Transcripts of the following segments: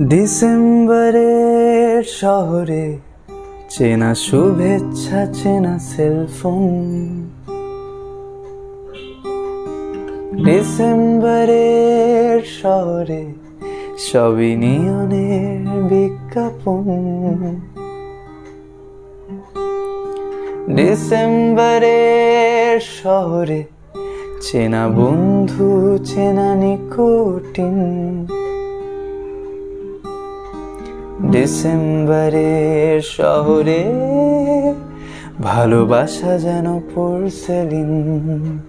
ডিসেম্বরের শহরে চেনা শুভেচ্ছা, চেনা সেলফোন। ডিসেম্বরের শহরে সবই নিয়নের বিজ্ঞাপন। ডিসেম্বরের শহরে চেনা বন্ধু, চেনা নিকোটিন। ডিসেম্বরের শহরে ভালোবাসা যেন পোর্সেলিন।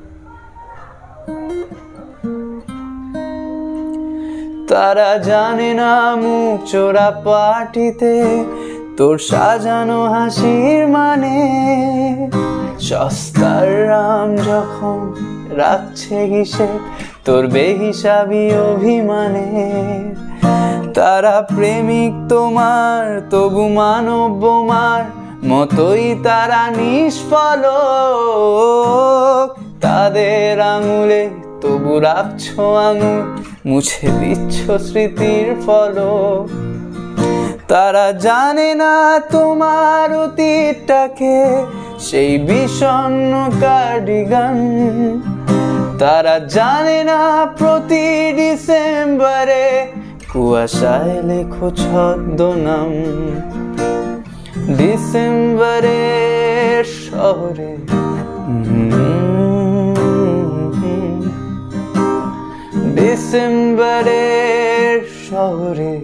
তারা জানে না মুখ চোরা পার্টিতে তোর সাজানো হাসির মানে। সস্তার রাম যখন রাখছে হিসেব তোর বেহিসাবি অভিমানে। তারা প্রেমিক তোমার, তবু মানব বোমার মতোই তারা নিষ্ফলক। তাদের আঙুলে তবু রাখছো আঙুল, মুছে দিচ্ছ স্মৃতির ফলক। তারা জানে না তোমার অতীতটাকে, সেই বিষণ্ণ কার্ডিগান। তারা জানে না প্রতি ডিসেম্বরে কুয়াশায় লেখো ছদ্মনাম। ডিসেম্বরের শহরে ডিসেম্বরের শহরে